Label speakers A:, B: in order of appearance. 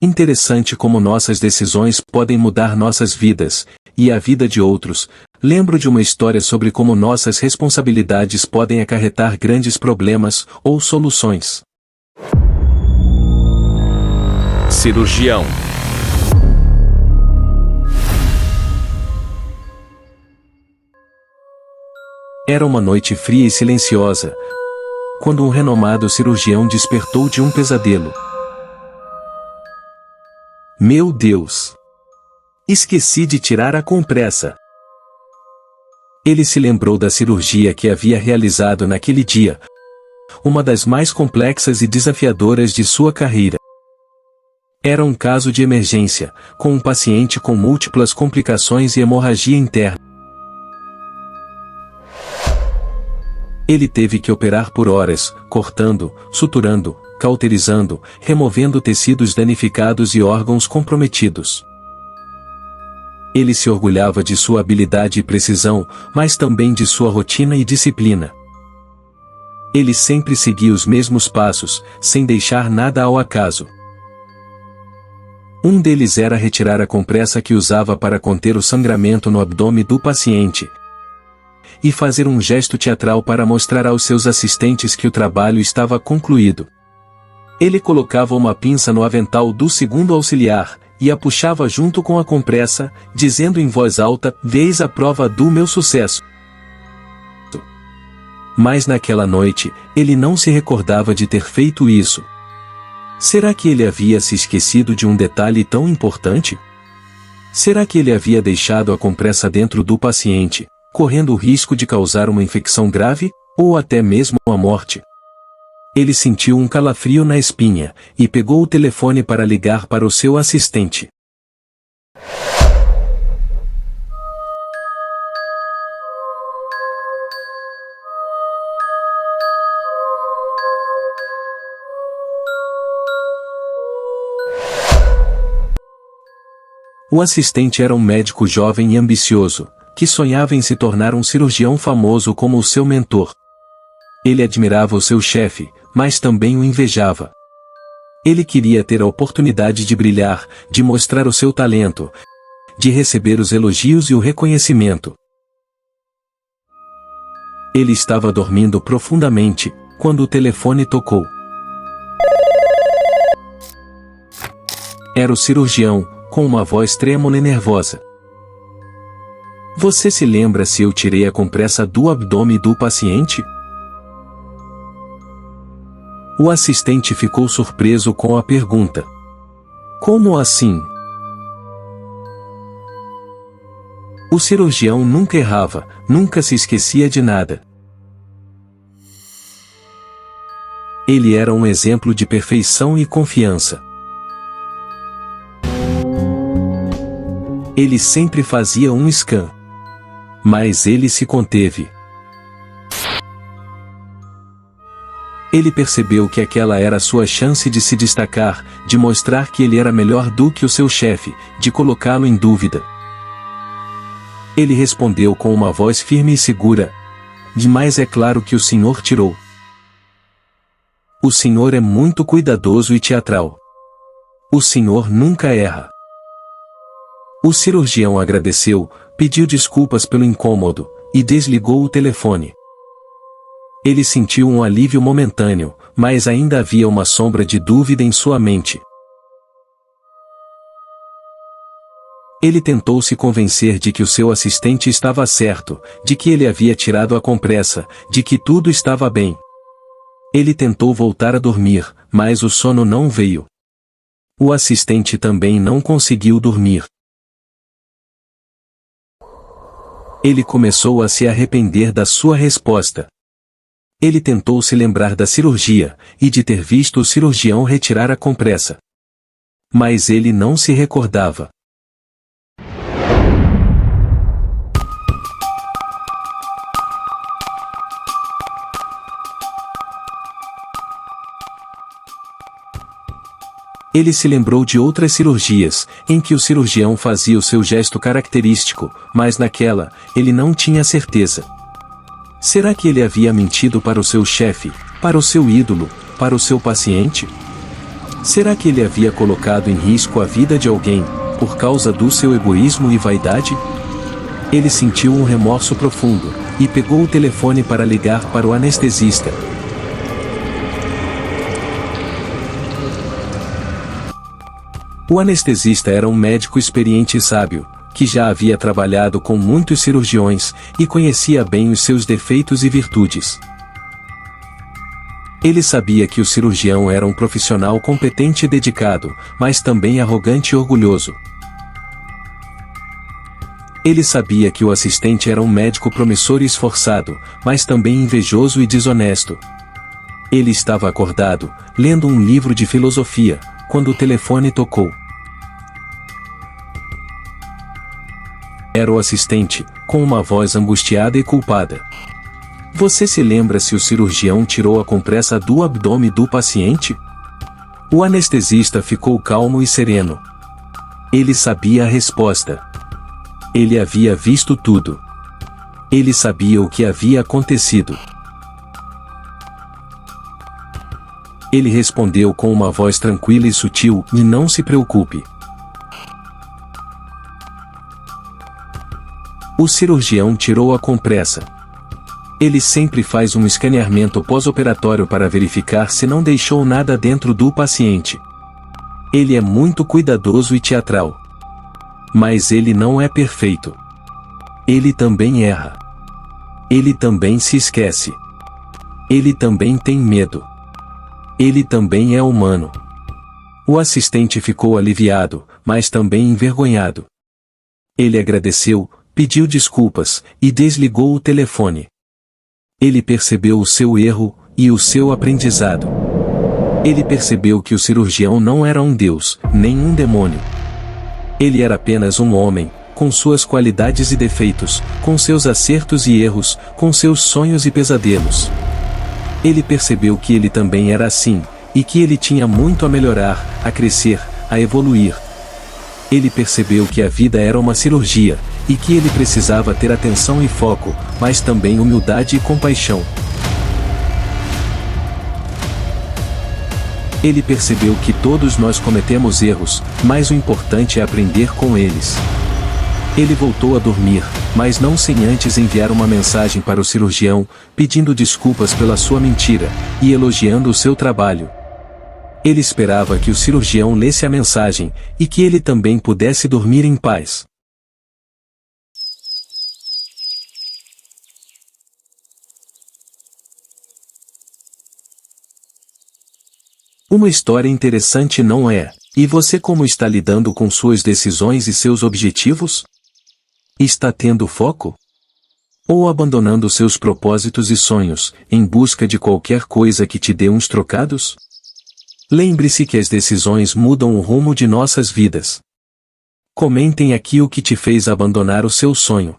A: Interessante como nossas decisões podem mudar nossas vidas, e a vida de outros. Lembro de uma história sobre como nossas responsabilidades podem acarretar grandes problemas ou soluções.
B: Cirurgião.
A: Era uma noite fria e silenciosa, quando um renomado cirurgião despertou de um pesadelo. Meu Deus! Esqueci de tirar a compressa. Ele se lembrou da cirurgia que havia realizado naquele dia, uma das mais complexas e desafiadoras de sua carreira. Era um caso de emergência, com um paciente com múltiplas complicações e hemorragia interna. Ele teve que operar por horas, cortando, suturando, cauterizando, removendo tecidos danificados e órgãos comprometidos. Ele se orgulhava de sua habilidade e precisão, mas também de sua rotina e disciplina. Ele sempre seguia os mesmos passos, sem deixar nada ao acaso. Um deles era retirar a compressa que usava para conter o sangramento no abdômen do paciente, e fazer um gesto teatral para mostrar aos seus assistentes que o trabalho estava concluído. Ele colocava uma pinça no avental do segundo auxiliar, e a puxava junto com a compressa, dizendo em voz alta: "Veis a prova do meu sucesso." Mas naquela noite, ele não se recordava de ter feito isso. Será que ele havia se esquecido de um detalhe tão importante? Será que ele havia deixado a compressa dentro do paciente, correndo o risco de causar uma infecção grave, ou até mesmo a morte? Ele sentiu um calafrio na espinha, e pegou o telefone para ligar para o seu assistente. O assistente era um médico jovem e ambicioso, que sonhava em se tornar um cirurgião famoso como o seu mentor. Ele admirava o seu chefe, mas também o invejava. Ele queria ter a oportunidade de brilhar, de mostrar o seu talento, de receber os elogios e o reconhecimento. Ele estava dormindo profundamente, quando o telefone tocou. Era o cirurgião, com uma voz trêmula e nervosa. "Você se lembra se eu tirei a compressa do abdômen do paciente?" O assistente ficou surpreso com a pergunta. "Como assim?" O cirurgião nunca errava, nunca se esquecia de nada. Ele era um exemplo de perfeição e confiança. Ele sempre fazia um scan. Mas ele se conteve. Ele percebeu que aquela era a sua chance de se destacar, de mostrar que ele era melhor do que o seu chefe, de colocá-lo em dúvida. Ele respondeu com uma voz firme e segura: "Mas é claro que o senhor tirou. O senhor é muito cuidadoso e teatral. O senhor nunca erra." O cirurgião agradeceu, pediu desculpas pelo incômodo, e desligou o telefone. Ele sentiu um alívio momentâneo, mas ainda havia uma sombra de dúvida em sua mente. Ele tentou se convencer de que o seu assistente estava certo, de que ele havia tirado a compressa, de que tudo estava bem. Ele tentou voltar a dormir, mas o sono não veio. O assistente também não conseguiu dormir. Ele começou a se arrepender da sua resposta. Ele tentou se lembrar da cirurgia, e de ter visto o cirurgião retirar a compressa. Mas ele não se recordava. Ele se lembrou de outras cirurgias, em que o cirurgião fazia o seu gesto característico, mas naquela, ele não tinha certeza. Será que ele havia mentido para o seu chefe, para o seu ídolo, para o seu paciente? Será que ele havia colocado em risco a vida de alguém, por causa do seu egoísmo e vaidade? Ele sentiu um remorso profundo, e pegou o telefone para ligar para o anestesista. O anestesista era um médico experiente e sábio, que já havia trabalhado com muitos cirurgiões, e conhecia bem os seus defeitos e virtudes. Ele sabia que o cirurgião era um profissional competente e dedicado, mas também arrogante e orgulhoso. Ele sabia que o assistente era um médico promissor e esforçado, mas também invejoso e desonesto. Ele estava acordado, lendo um livro de filosofia, quando o telefone tocou. Era o assistente, com uma voz angustiada e culpada. Você se lembra se o cirurgião tirou a compressa do abdômen do paciente? O anestesista ficou calmo e sereno. Ele sabia a resposta. Ele havia visto tudo. Ele sabia o que havia acontecido. Ele respondeu com uma voz tranquila e sutil: "E não se preocupe." O cirurgião tirou a compressa. Ele sempre faz um escaneamento pós-operatório para verificar se não deixou nada dentro do paciente. Ele é muito cuidadoso e teatral. Mas ele não é perfeito. Ele também erra. Ele também se esquece. Ele também tem medo. Ele também é humano. O assistente ficou aliviado, mas também envergonhado. Ele agradeceu, pediu desculpas, e desligou o telefone. Ele percebeu o seu erro, e o seu aprendizado. Ele percebeu que o cirurgião não era um deus, nem um demônio. Ele era apenas um homem, com suas qualidades e defeitos, com seus acertos e erros, com seus sonhos e pesadelos. Ele percebeu que ele também era assim, e que ele tinha muito a melhorar, a crescer, a evoluir. Ele percebeu que a vida era uma cirurgia, e que ele precisava ter atenção e foco, mas também humildade e compaixão. Ele percebeu que todos nós cometemos erros, mas o importante é aprender com eles. Ele voltou a dormir, mas não sem antes enviar uma mensagem para o cirurgião, pedindo desculpas pela sua mentira, e elogiando o seu trabalho. Ele esperava que o cirurgião lesse a mensagem, e que ele também pudesse dormir em paz. Uma história interessante, não é? E você como está lidando com suas decisões e seus objetivos? Está tendo foco? Ou abandonando seus propósitos e sonhos, em busca de qualquer coisa que te dê uns trocados? Lembre-se que as decisões mudam o rumo de nossas vidas. Comentem aqui o que te fez abandonar o seu sonho.